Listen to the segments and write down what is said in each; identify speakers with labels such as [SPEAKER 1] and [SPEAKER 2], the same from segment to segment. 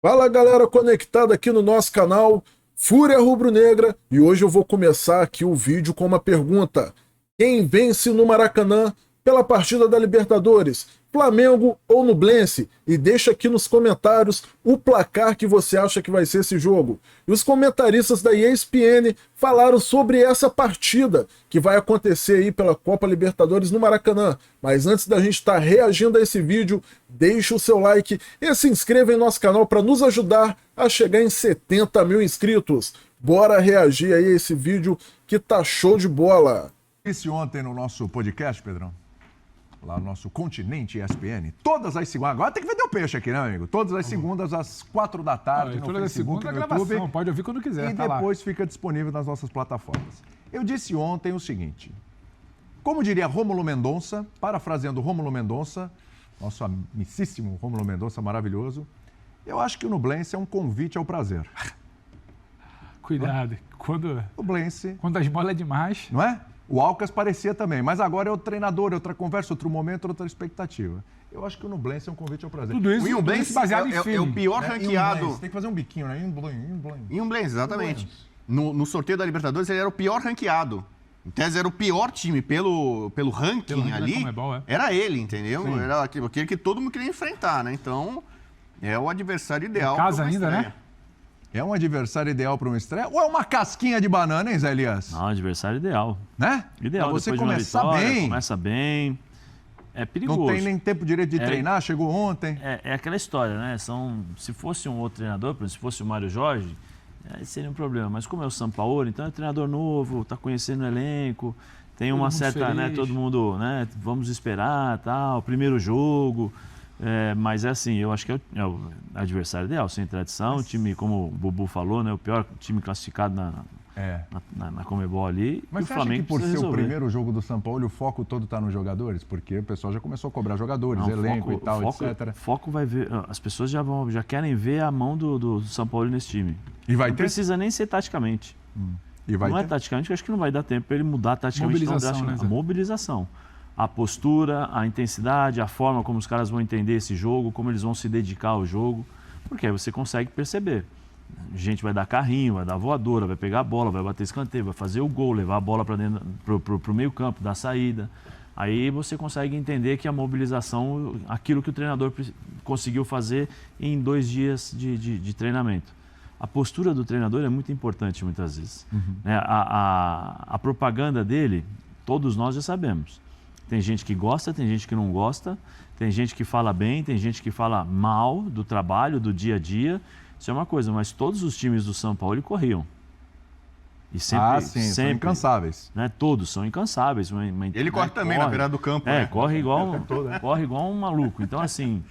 [SPEAKER 1] Fala galera conectada aqui no nosso canal Fúria Rubro-Negra, e hoje eu vou começar aqui o vídeo com uma pergunta: quem vence no Maracanã pela partida da Libertadores, Flamengo ou Nublense? E deixa aqui nos comentários o placar que você acha que vai ser esse jogo. E os comentaristas da ESPN falaram sobre essa partida que vai acontecer aí pela Copa Libertadores no Maracanã. Mas antes da gente estar reagindo a esse vídeo, deixa o seu like e se inscreva em nosso canal para nos ajudar a chegar em 70 mil inscritos. Bora reagir aí a esse vídeo que tá show de bola.
[SPEAKER 2] Disse ontem no nosso podcast, Pedrão, lá no nosso Continente ESPN, todas as segundas, agora tem que vender o peixe aqui, né, amigo? Todas as segundas às 4 da tarde, no Facebook, no YouTube,
[SPEAKER 3] pode ouvir quando quiser.
[SPEAKER 2] e depois fica disponível nas nossas plataformas. Eu disse ontem o seguinte: como diria Rômulo Mendonça, parafraseando Rômulo Mendonça, nosso amicíssimo Rômulo Mendonça maravilhoso, eu acho que o Nublense é um convite ao prazer.
[SPEAKER 3] Cuidado, quando
[SPEAKER 2] Nublense,
[SPEAKER 3] as bolas é demais.
[SPEAKER 2] não é? O Alcas parecia também, mas agora é outro treinador, é outra conversa, outro momento, outra expectativa. Eu acho que o Nublense é um convite ao prazer.
[SPEAKER 3] Tudo isso,
[SPEAKER 4] O Inublense
[SPEAKER 3] baseado em
[SPEAKER 4] é o
[SPEAKER 3] filme.
[SPEAKER 4] pior
[SPEAKER 2] Né?
[SPEAKER 4] ranqueado.
[SPEAKER 2] Inublense, tem que fazer um biquinho, né?
[SPEAKER 4] Inublense, exatamente. No sorteio da Libertadores, ele era o pior ranqueado. Em tese, era o pior time pelo ranking
[SPEAKER 3] Pelo ranking da
[SPEAKER 4] ali.
[SPEAKER 3] Conmebol, é.
[SPEAKER 4] Era ele, entendeu?
[SPEAKER 2] Sim.
[SPEAKER 4] Era aquele que todo mundo queria enfrentar, né? Então, é o adversário ideal.
[SPEAKER 3] casa
[SPEAKER 4] pra uma
[SPEAKER 3] ainda,
[SPEAKER 4] estreia.
[SPEAKER 3] né?
[SPEAKER 2] É um adversário ideal para uma estreia ou é uma casquinha de banana, hein, Zé Elias?
[SPEAKER 5] Não, adversário ideal.
[SPEAKER 2] Né?
[SPEAKER 5] Ideal,
[SPEAKER 2] Pra você
[SPEAKER 5] depois de uma
[SPEAKER 2] começar
[SPEAKER 5] vitória,
[SPEAKER 2] bem.
[SPEAKER 5] começa bem. É perigoso.
[SPEAKER 2] Não tem nem tempo direito de treinar, chegou ontem.
[SPEAKER 5] É aquela história, né? Se fosse um outro treinador, por exemplo, se fosse o Mário Jorge, aí seria um problema. Mas como é o Sampaoli, então é treinador novo, está conhecendo o elenco, tem uma
[SPEAKER 3] mundo
[SPEAKER 5] certa, né?
[SPEAKER 3] feliz.
[SPEAKER 5] Todo mundo, né? Vamos esperar, tal, primeiro jogo. Mas é assim, eu acho que é o adversário ideal, sem tradição, o time, como o Bubu falou, né? O pior time classificado na Conmebol ali.
[SPEAKER 2] Mas
[SPEAKER 5] e o
[SPEAKER 2] você acha
[SPEAKER 5] Flamengo
[SPEAKER 2] que por ser
[SPEAKER 5] precisa
[SPEAKER 2] o
[SPEAKER 5] resolver.
[SPEAKER 2] primeiro jogo do São Paulo, o foco todo está nos jogadores? Porque o pessoal já começou a cobrar jogadores,
[SPEAKER 5] Não,
[SPEAKER 2] elenco e tal, etc.
[SPEAKER 5] Foco vai ver. As pessoas já querem ver a mão do São Paulo nesse time.
[SPEAKER 2] E vai
[SPEAKER 5] Não
[SPEAKER 2] ter?
[SPEAKER 5] precisa nem ser taticamente.
[SPEAKER 2] E vai
[SPEAKER 5] Não é
[SPEAKER 2] ter?
[SPEAKER 5] taticamente, eu acho que não vai dar tempo para ele mudar taticamente tão
[SPEAKER 3] Mobilização,
[SPEAKER 5] drasticamente.
[SPEAKER 3] né,
[SPEAKER 5] A
[SPEAKER 3] Zé?
[SPEAKER 5] mobilização. A postura, a intensidade, a forma como os caras vão entender esse jogo, como eles vão se dedicar ao jogo. Porque aí você consegue perceber. A gente vai dar carrinho, vai dar voadora, vai pegar a bola, vai bater escanteio, vai fazer o gol, levar a bola para dentro pro meio campo, dar saída. Aí você consegue entender que a mobilização, aquilo que o treinador conseguiu fazer em 2 dias de treinamento. A postura do treinador é muito importante muitas vezes. Né? A propaganda dele, todos nós já sabemos. Tem gente que gosta, tem gente que não gosta, tem gente que fala bem, tem gente que fala mal do trabalho, do dia a dia. Isso é uma coisa, mas todos os times do São Paulo corriam. E sempre,
[SPEAKER 2] Sim, são
[SPEAKER 5] sempre,
[SPEAKER 2] incansáveis.
[SPEAKER 5] né? Todos são incansáveis.
[SPEAKER 4] Ele corre também na beirada do campo. né?
[SPEAKER 5] Corre igual um maluco. Então, assim,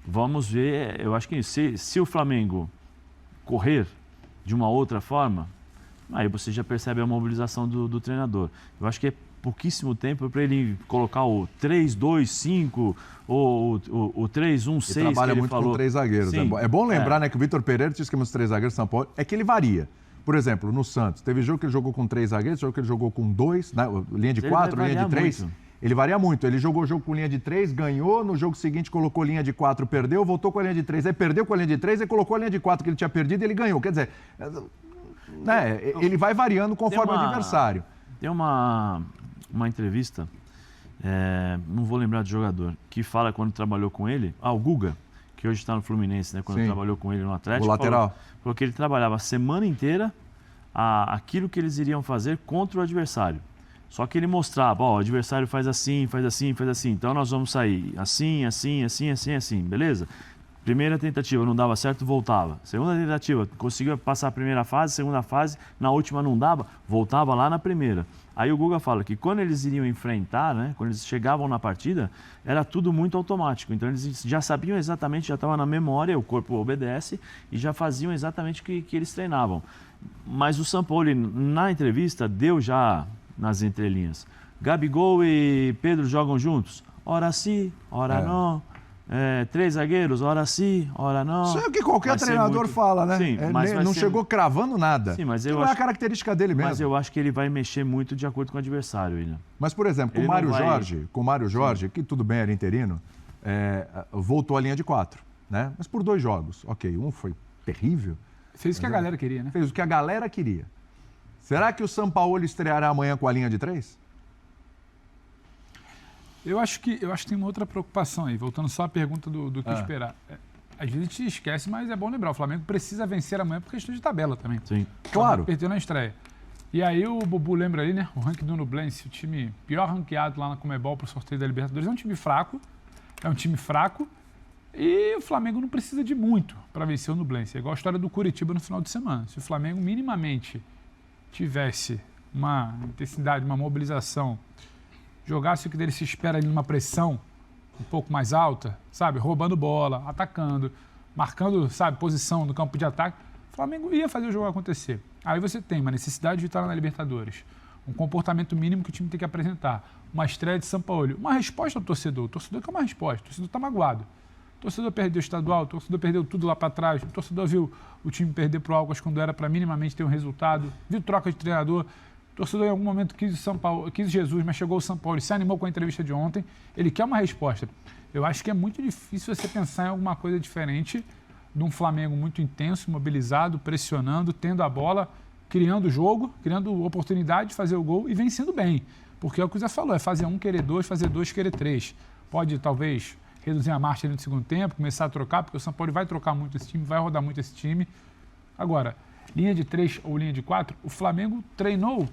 [SPEAKER 5] vamos ver. Eu acho que se o Flamengo correr de uma outra forma, aí você já percebe a mobilização do treinador. Eu acho que é pouquíssimo tempo para ele colocar o 3-2-5 ou o 3-1-6
[SPEAKER 2] Ele trabalha
[SPEAKER 5] que ele
[SPEAKER 2] muito
[SPEAKER 5] falou.
[SPEAKER 2] com 3 zagueiros.
[SPEAKER 5] Sim,
[SPEAKER 2] É bom lembrar, né, que o Vitor Pereira tinha esquema dos 3 zagueiros do São Paulo. É que ele varia. Por exemplo, no Santos, teve jogo que ele jogou com 3 zagueiros, jogo que ele jogou com 2, né, linha de
[SPEAKER 5] Ele
[SPEAKER 2] 4,
[SPEAKER 5] vai
[SPEAKER 2] linha de
[SPEAKER 5] variar
[SPEAKER 2] 3.
[SPEAKER 5] muito.
[SPEAKER 2] Ele varia muito. Ele jogou o jogo com linha de 3, ganhou, no jogo seguinte colocou linha de 4, perdeu, voltou com a linha de 3, aí perdeu com a linha de 3, aí colocou a linha de 4 que ele tinha perdido e ele ganhou. Quer dizer, né, ele vai variando conforme o adversário.
[SPEAKER 5] Tem uma entrevista, não vou lembrar do jogador, que fala quando trabalhou com ele, o Guga, que hoje está no Fluminense, né, quando
[SPEAKER 2] Sim.
[SPEAKER 5] trabalhou com ele no Atlético.
[SPEAKER 2] O lateral.
[SPEAKER 5] Falou que ele trabalhava a semana inteira aquilo que eles iriam fazer contra o adversário. Só que ele mostrava, o adversário faz assim, faz assim, faz assim, então nós vamos sair assim, assim, assim, assim, assim, beleza? Primeira tentativa não dava certo, voltava. Segunda tentativa, conseguiu passar a primeira fase, segunda fase, na última não dava, voltava lá na primeira. Aí o Guga fala que quando eles iriam enfrentar, né, quando eles chegavam na partida, era tudo muito automático. Então eles já sabiam exatamente, já estava na memória, o corpo obedece e já faziam exatamente o que eles treinavam. Mas o Sampaoli, na entrevista, deu já nas entrelinhas. Gabigol e Pedro jogam juntos? Ora sim, ora não. 3 zagueiros, ora sim, ora não.
[SPEAKER 2] Isso é o que qualquer
[SPEAKER 5] Vai ser
[SPEAKER 2] treinador
[SPEAKER 5] muito-
[SPEAKER 2] fala, né?
[SPEAKER 5] Sim, mas vai
[SPEAKER 2] não
[SPEAKER 5] ser-
[SPEAKER 2] chegou cravando nada.
[SPEAKER 5] Sim, mas
[SPEAKER 2] Que
[SPEAKER 5] eu
[SPEAKER 2] não é a
[SPEAKER 5] acho-
[SPEAKER 2] característica dele mesmo.
[SPEAKER 5] Mas eu acho que ele vai mexer muito de acordo com o adversário, William.
[SPEAKER 2] Mas, por exemplo, com
[SPEAKER 5] Ele
[SPEAKER 2] o
[SPEAKER 5] não
[SPEAKER 2] Mário
[SPEAKER 5] vai-
[SPEAKER 2] Jorge, que tudo bem, era interino, voltou à linha de 4, né? Mas por 2 jogos. Ok, um foi terrível.
[SPEAKER 3] Fez o que a galera queria, né?
[SPEAKER 2] Fez o que a galera queria. Será que o Sampaoli estreará amanhã com a linha de 3?
[SPEAKER 3] Eu acho que tem uma outra preocupação aí, voltando só à pergunta do que esperar. Às vezes a gente esquece, mas é bom lembrar, o Flamengo precisa vencer amanhã por questão de tabela também.
[SPEAKER 5] Sim.
[SPEAKER 2] Claro.
[SPEAKER 3] Perdeu na estreia. E aí o Bubu lembra ali, né? O ranking do Nublense, o time pior ranqueado lá na Conmebol pro sorteio da Libertadores. É um time fraco. E o Flamengo não precisa de muito para vencer o Nublense. É igual a história do Curitiba no final de semana. Se o Flamengo minimamente tivesse uma intensidade, uma mobilização, jogasse o que dele se espera ali numa pressão um pouco mais alta, sabe? Roubando bola, atacando, marcando, sabe, posição no campo de ataque, o Flamengo ia fazer o jogo acontecer. Aí você tem uma necessidade de vitória na Libertadores, um comportamento mínimo que o time tem que apresentar, uma estreia de Sampaoli, uma resposta ao torcedor. O torcedor quer uma resposta, o torcedor está magoado. O torcedor perdeu o estadual, o torcedor perdeu tudo lá para trás, o torcedor viu o time perder para o Alcas quando era para minimamente ter um resultado, viu troca de treinador. O torcedor em algum momento quis Jesus, mas chegou o Sampaoli, se animou com a entrevista de ontem, ele quer uma resposta. Eu acho que é muito difícil você pensar em alguma coisa diferente de um Flamengo muito intenso, mobilizado, pressionando, tendo a bola, criando jogo, criando oportunidade de fazer o gol e vencendo bem. Porque é o que o Zé falou, é fazer um, querer dois, fazer dois, querer três. Pode, talvez, reduzir a marcha ali no segundo tempo, começar a trocar, porque o Sampaoli vai trocar muito esse time, vai rodar muito esse time. Agora, linha de 3 ou linha de 4, o Flamengo treinou.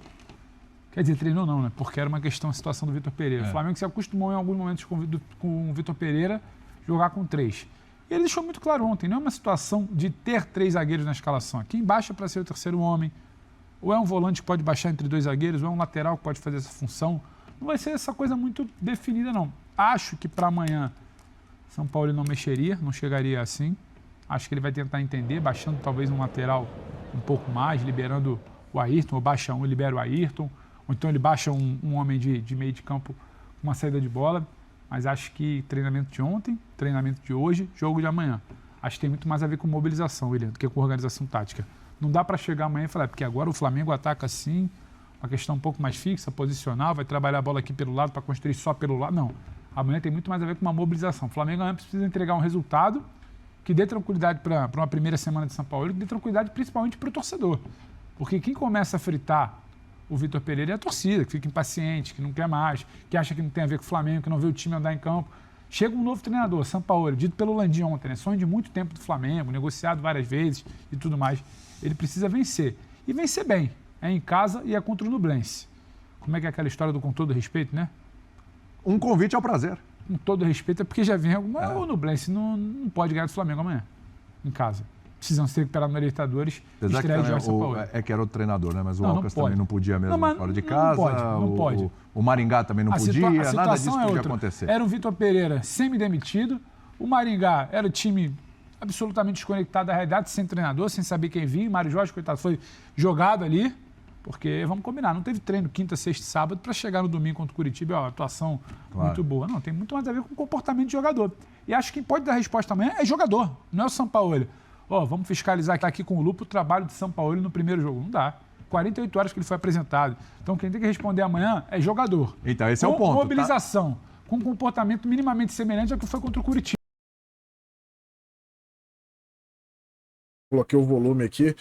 [SPEAKER 3] Quer dizer, treinou não, né? Porque era uma questão, a situação do Vitor Pereira. O Flamengo se acostumou em alguns momentos com o Vitor Pereira jogar com 3. E ele deixou muito claro ontem, não é uma situação de ter 3 zagueiros na escalação. Quem baixa para ser o terceiro homem, ou é um volante que pode baixar entre 2 zagueiros, ou é um lateral que pode fazer essa função. Não vai ser essa coisa muito definida, não. Acho que para amanhã São Paulo não mexeria, não chegaria assim. Acho que ele vai tentar entender, baixando talvez um lateral um pouco mais, liberando o Ayrton, ou baixa um e libera o Ayrton, ou então ele baixa um homem de meio de campo com uma saída de bola. Mas acho que treinamento de ontem, treinamento de hoje, jogo de amanhã. Acho que tem muito mais a ver com mobilização, William, do que com organização tática. Não dá para chegar amanhã e falar, porque agora o Flamengo ataca assim, uma questão um pouco mais fixa, posicional, vai trabalhar a bola aqui pelo lado para construir só pelo lado. Não. Amanhã tem muito mais a ver com uma mobilização. O Flamengo amanhã precisa entregar um resultado que dê tranquilidade para uma primeira semana de São Paulo, que dê tranquilidade principalmente para o torcedor. Porque quem começa a fritar o Vitor Pereira é a torcida, que fica impaciente, que não quer mais, que acha que não tem a ver com o Flamengo, que não vê o time andar em campo. Chega um novo treinador, Sampaoli, dito pelo Landim ontem, né? Sonho de muito tempo do Flamengo, negociado várias vezes e tudo mais. Ele precisa vencer. E vencer bem. É em casa e é contra o Nublense. Como é que é aquela história do com todo respeito, né?
[SPEAKER 2] Um convite ao prazer.
[SPEAKER 3] Com todo respeito, é porque já vem alguma... O Nublense não pode ganhar do Flamengo amanhã, em casa. Precisam se recuperar no Libertadores.
[SPEAKER 2] Estreia de São Paulo. É que era o treinador, né? Mas o Alcas também não podia mesmo fora de casa.
[SPEAKER 3] Não pode.
[SPEAKER 2] O Maringá também não podia. Nada disso podia acontecer.
[SPEAKER 3] Era o Vitor Pereira semi-demitido. O Maringá era o time absolutamente desconectado da realidade, sem treinador, sem saber quem vinha. O Mário Jorge, coitado, foi jogado ali. Porque, vamos combinar, não teve treino quinta, sexta e sábado para chegar no domingo contra o Curitiba, ó, atuação muito boa. Não, tem muito mais a ver com o comportamento de jogador. E acho que quem pode dar resposta amanhã é jogador, não é o Sampaoli. Ó, vamos fiscalizar aqui com o lupo o trabalho de Sampaoli no primeiro jogo. Não dá. 48 horas que ele foi apresentado. Então, quem tem que responder amanhã é jogador.
[SPEAKER 2] Então, esse é o ponto.
[SPEAKER 3] Com mobilização, com comportamento minimamente semelhante ao que foi contra o Curitiba.
[SPEAKER 1] Coloquei o volume aqui.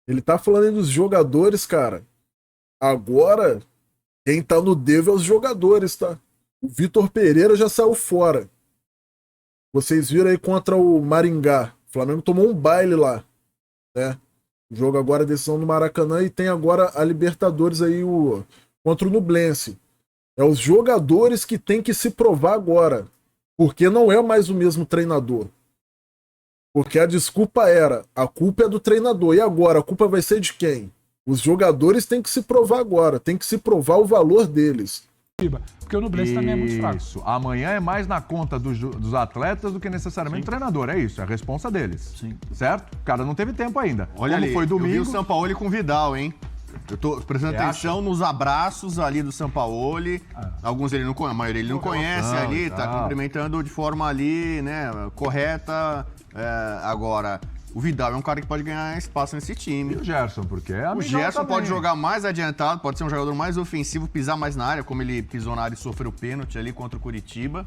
[SPEAKER 1] Ele tá falando aí dos jogadores, cara. Agora, quem tá no devo é os jogadores, tá? O Vitor Pereira já saiu fora. Vocês viram aí contra o Maringá. O Flamengo tomou um baile lá, né? O jogo agora é decisão no Maracanã e tem agora a Libertadores aí contra o Nublense. É os jogadores que tem que se provar agora. Porque não é mais o mesmo treinador. Porque a desculpa era, a culpa é do treinador. E agora, a culpa vai ser de quem? Os jogadores têm que se provar agora, tem que se provar o valor deles.
[SPEAKER 3] Porque o Nublense também é muito fraco.
[SPEAKER 2] Isso. Amanhã é mais na conta dos atletas do que necessariamente o treinador. É isso, é a responsa deles.
[SPEAKER 5] Sim.
[SPEAKER 2] Certo? O cara não teve tempo ainda.
[SPEAKER 4] Olha
[SPEAKER 2] Como
[SPEAKER 4] ali,
[SPEAKER 2] foi domingo.
[SPEAKER 4] eu vi o Sampaoli com o Vidal, hein? Eu tô prestando atenção nos abraços ali do Sampaoli. Alguns ele não conhece, a maioria ele não conhece ali, tá cumprimentando de forma ali, né, correta. Agora, o Vidal é um cara que pode ganhar espaço nesse time.
[SPEAKER 2] E o Gerson, porque
[SPEAKER 4] o Gerson pode jogar mais adiantado, pode ser um jogador mais ofensivo, pisar mais na área, como ele pisou na área e sofreu pênalti ali contra o Curitiba.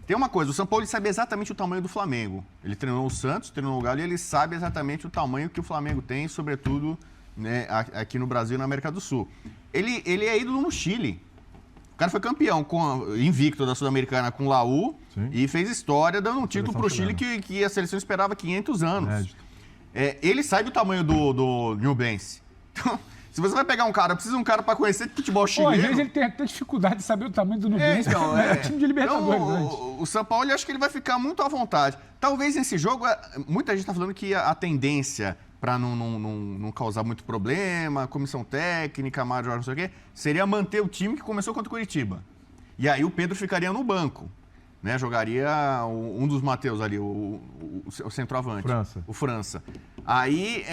[SPEAKER 4] Tem uma coisa, o São Paulo sabe exatamente o tamanho do Flamengo. Ele treinou o Santos, treinou o Galo, e ele sabe exatamente o tamanho que o Flamengo tem, sobretudo, né, aqui no Brasil e na América do Sul. Ele é ídolo no Chile. O cara foi campeão invicto da Sul-Americana com o Laú e fez história dando um título pro Chile que a seleção esperava 500 anos. Ele sabe o tamanho do Newbense. Então, se você vai pegar um cara, precisa de um cara para conhecer futebol chileno...
[SPEAKER 3] Às vezes ele tem até dificuldade de saber o tamanho do Nublense, é time de Libertadores.
[SPEAKER 4] Então, o São Paulo, eu acho que ele vai ficar muito à vontade. Talvez nesse jogo, muita gente está falando que a tendência, para não causar muito problema, comissão técnica, Mário Jorge, não sei o quê, seria manter o time que começou contra o Curitiba. E aí o Pedro ficaria no banco. Né, jogaria um dos Matheus ali, o centroavante. O França. Aí...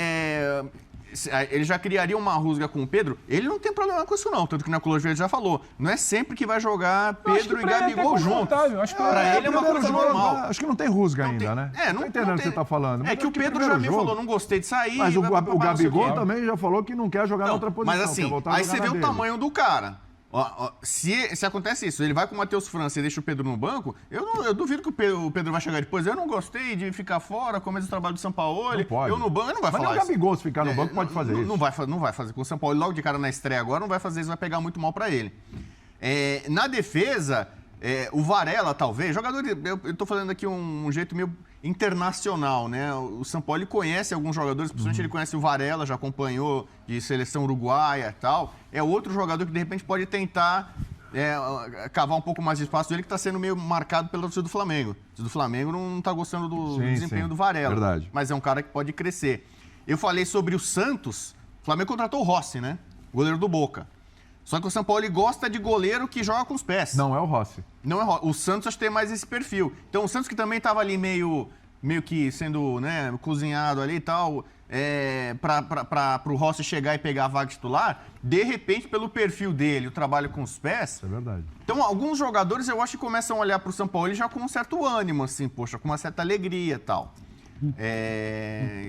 [SPEAKER 4] ele já criaria uma rusga com o Pedro, ele não tem problema com isso não, tanto que na Colônia Verde já falou, não é sempre que vai jogar Pedro e Gabigol juntos. Pra ele é uma coisa normal.
[SPEAKER 2] Acho que não tem rusga ainda, né?
[SPEAKER 4] Não
[SPEAKER 2] entendendo o que você tá falando.
[SPEAKER 4] É que o Pedro já me falou, não gostei de sair.
[SPEAKER 2] Mas o Gabigol também já falou que não quer jogar na outra posição.
[SPEAKER 4] Mas assim, aí você vê o tamanho do cara. Se acontece isso, ele vai com o Matheus França e deixa o Pedro no banco, eu duvido que o Pedro vai chegar depois. Eu não gostei de ficar fora, começo do trabalho do São Paulo. Eu no banco, ele não vai falar isso.
[SPEAKER 2] Mas o Gabigol, se ficar no banco, pode fazer isso.
[SPEAKER 4] Não vai fazer com o São Paulo. Logo de cara na estreia agora, não vai fazer isso, vai pegar muito mal pra ele. Na defesa, o Varela, talvez, jogador, eu tô falando aqui um jeito meio internacional, né? O São Paulo conhece alguns jogadores, principalmente ele conhece o Varela, já acompanhou de seleção uruguaia e tal. É outro jogador que de repente pode tentar cavar um pouco mais de espaço dele, que está sendo meio marcado pela torcida do Flamengo. A torcida do Flamengo não está gostando do desempenho do Varela.
[SPEAKER 2] Verdade.
[SPEAKER 4] Mas é um cara que pode crescer. Eu falei sobre o Santos, o Flamengo contratou o Rossi, né? Goleiro do Boca. Só que o São Paulo gosta de goleiro que joga com os pés.
[SPEAKER 2] Não é o Rossi.
[SPEAKER 4] Não é o Rossi. O Santos acho que tem mais esse perfil. Então o Santos que também estava ali meio que sendo, né, cozinhado ali e tal, para o Rossi chegar e pegar a vaga titular, de repente, pelo perfil dele, o trabalho com os pés...
[SPEAKER 2] Isso é verdade.
[SPEAKER 4] Então, alguns jogadores eu acho que começam a olhar para o São Paulo já com um certo ânimo, assim, poxa, com uma certa alegria e tal.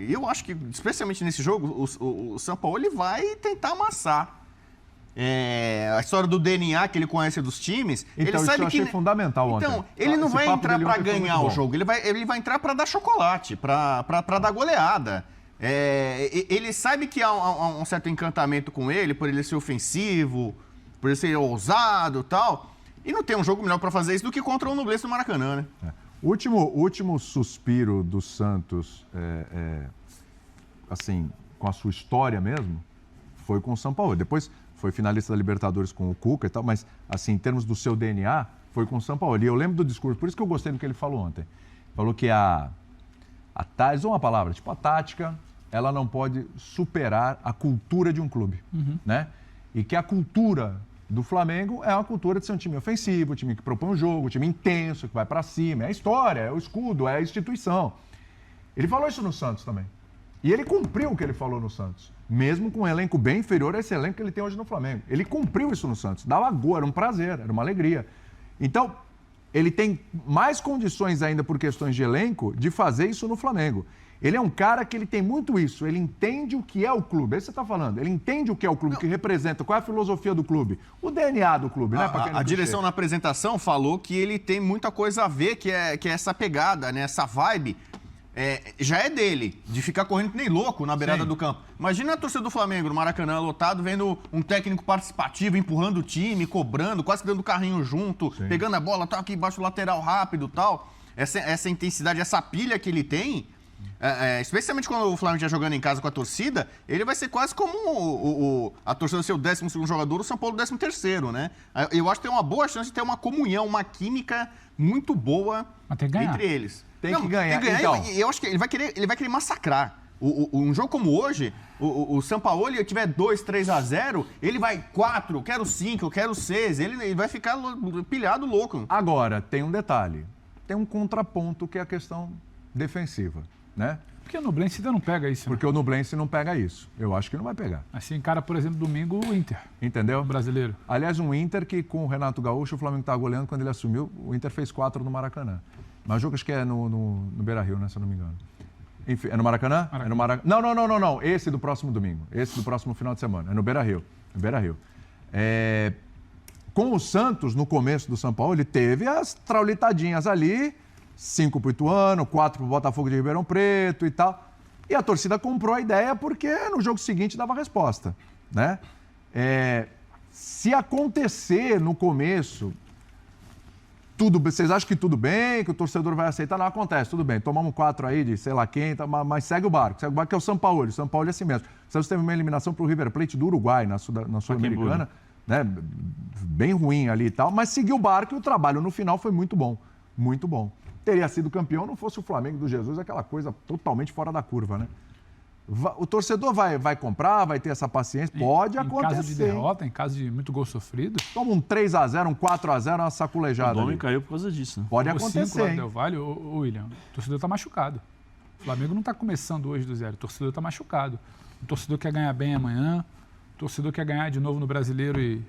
[SPEAKER 4] Eu acho que, especialmente nesse jogo, o São Paulo ele vai tentar amassar. A história do DNA que ele conhece dos times,
[SPEAKER 2] então,
[SPEAKER 4] ele sabe
[SPEAKER 2] eu achei fundamental ontem.
[SPEAKER 4] Então, ele não vai entrar para ganhar o jogo, ele vai entrar para dar chocolate, para dar goleada. Ele sabe que há um certo encantamento com ele, por ele ser ofensivo, por ele ser ousado e tal. E não tem um jogo melhor para fazer isso do que contra o Nublense no Maracanã, né?
[SPEAKER 2] O último suspiro do Santos, assim, com a sua história mesmo, foi com o São Paulo. Depois foi finalista da Libertadores com o Cuca e tal, mas, assim, em termos do seu DNA, foi com o São Paulo. E eu lembro do discurso, por isso que eu gostei do que ele falou ontem. Falou que usou uma palavra, tipo, a tática, ela não pode superar a cultura de um clube, né? E que a cultura do Flamengo é uma cultura de ser um time ofensivo, um time que propõe o jogo, um time intenso, que vai pra cima. É a história, é o escudo, é a instituição. Ele falou isso no Santos também. E ele cumpriu o que ele falou no Santos. Mesmo com um elenco bem inferior a esse elenco que ele tem hoje no Flamengo. Ele cumpriu isso no Santos. Dava gol, era um prazer, era uma alegria. Então, ele tem mais condições ainda por questões de elenco de fazer isso no Flamengo. Ele é um cara que ele tem muito isso. Ele entende o que é o clube. É isso que você está falando. Ele entende o que é o clube, o que representa, qual é a filosofia do clube. O DNA do clube, né?
[SPEAKER 4] A direção na apresentação falou que ele tem muita coisa a ver, que é essa pegada, né? Essa vibe. Já é dele, de ficar correndo que nem louco na beirada do campo. Imagina a torcida do Flamengo no Maracanã lotado, vendo um técnico participativo, empurrando o time, cobrando, quase que dando carrinho junto, pegando a bola, tá aqui embaixo do lateral rápido e tal. Essa intensidade, essa pilha que ele tem, especialmente quando o Flamengo estiver jogando em casa com a torcida, ele vai ser quase como a torcida ser o 12º jogador, o São Paulo o 13º, né? Eu acho que tem uma boa chance de ter uma comunhão, uma química muito boa entre eles.
[SPEAKER 2] Tem que ganhar.
[SPEAKER 4] Então. Eu acho que ele vai querer massacrar. Um jogo como hoje, o São Paulo, ele tiver 2-3-0, ele vai 4, eu quero 5, eu quero 6, ele vai ficar pilhado louco.
[SPEAKER 2] Agora, tem um detalhe. Tem um contraponto que é a questão defensiva, né?
[SPEAKER 3] Porque o Nublense ainda não pega isso.
[SPEAKER 2] Porque o Nublense não pega isso. Eu acho que não vai pegar.
[SPEAKER 3] Assim, cara, por exemplo, domingo o Inter.
[SPEAKER 2] Entendeu?
[SPEAKER 3] O brasileiro.
[SPEAKER 2] Aliás, um Inter que com o Renato Gaúcho, o Flamengo estava goleando quando ele assumiu, o Inter fez 4 no Maracanã. Mas o jogo acho que é no Beira-Rio, né, se eu não me engano. Enfim, é no Maracanã? É no Maracanã. Não. Esse do próximo domingo. Esse do próximo final de semana. É no Beira-Rio. No Beira-Rio. Com o Santos, no começo do São Paulo, ele teve as traulitadinhas ali, 5 pro Ituano, 4 pro Botafogo de Ribeirão Preto e tal. E a torcida comprou a ideia porque no jogo seguinte dava resposta, né? Se acontecer no começo, vocês acham que tudo bem, que o torcedor vai aceitar? Não acontece, tudo bem. Tomamos 4 aí de sei lá quem, mas segue o barco. Segue o barco que é o São Paulo. O São Paulo é assim mesmo. O Santos teve uma eliminação pro River Plate do Uruguai na Sul-Americana, né? Bem ruim ali e tal, mas seguiu o barco e o trabalho no final foi muito bom. Muito bom. Teria sido campeão não fosse o Flamengo do Jesus, aquela coisa totalmente fora da curva, né? O torcedor vai comprar, vai ter essa paciência, pode acontecer.
[SPEAKER 3] Em caso de derrota, em caso de muito gol sofrido...
[SPEAKER 2] Toma um 3x0, um 4x0, uma saculejada.
[SPEAKER 5] O nome caiu por causa disso, né?
[SPEAKER 2] Pode acontecer,
[SPEAKER 3] lá do Del Valle, o William, o torcedor tá machucado. O Flamengo não tá começando hoje do zero, o torcedor tá machucado. O torcedor quer ganhar bem amanhã, o torcedor quer ganhar de novo no Brasileiro e,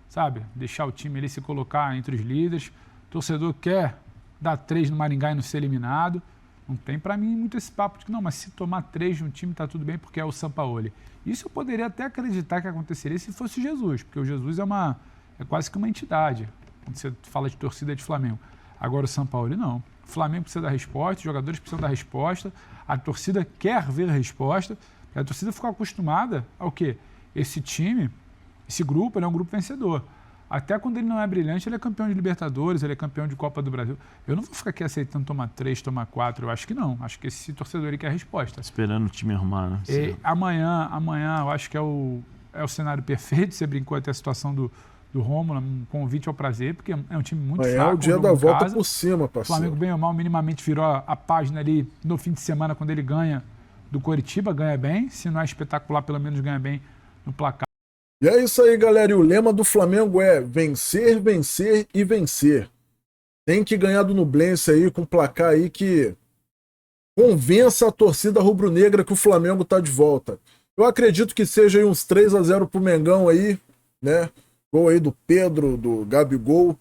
[SPEAKER 3] sabe, deixar o time ali se colocar entre os líderes. O torcedor quer dar 3 no Maringá e não ser eliminado. Não tem para mim muito esse papo de que não, mas se tomar 3 de um time tá tudo bem porque é o Sampaoli. Isso eu poderia até acreditar que aconteceria se fosse o Jesus, porque o Jesus é quase que uma entidade, quando você fala de torcida de Flamengo. Agora o Sampaoli não. O Flamengo precisa dar resposta, os jogadores precisam dar resposta, a torcida quer ver a resposta, a torcida ficou acostumada ao quê? Esse time, esse grupo, ele é um grupo vencedor. Até quando ele não é brilhante, ele é campeão de Libertadores, ele é campeão de Copa do Brasil. Eu não vou ficar aqui aceitando tomar 3, tomar 4, eu acho que não. Acho que esse torcedor ele quer a resposta.
[SPEAKER 5] Esperando o time arrumar, né?
[SPEAKER 3] E amanhã eu acho que é o cenário perfeito. Você brincou até a situação do Rômulo, um convite ao prazer, porque é um time muito fraco.
[SPEAKER 1] É o dia da volta por cima, parceiro.
[SPEAKER 3] O Flamengo, bem ou mal, minimamente virou a página ali no fim de semana, quando ele ganha do Coritiba, ganha bem. Se não é espetacular, pelo menos ganha bem no placar.
[SPEAKER 1] E é isso aí, galera. E o lema do Flamengo é vencer, vencer e vencer. Tem que ganhar do Nublense aí com um placar aí que convença a torcida rubro-negra que o Flamengo tá de volta. Eu acredito que seja aí uns 3x0 pro Mengão aí, né? Gol aí do Pedro, do Gabigol.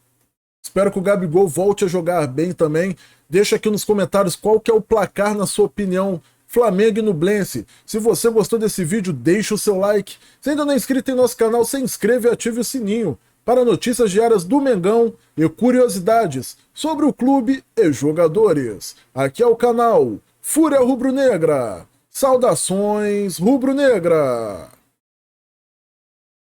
[SPEAKER 1] Espero que o Gabigol volte a jogar bem também. Deixa aqui nos comentários qual que é o placar na sua opinião. Flamengo e Nublense. Se você gostou desse vídeo, deixa o seu like. Se ainda não é inscrito em nosso canal, se inscreva e ative o sininho para notícias diárias do Mengão e curiosidades sobre o clube e jogadores. Aqui é o canal Fúria Rubro-Negra. Saudações Rubro-Negra!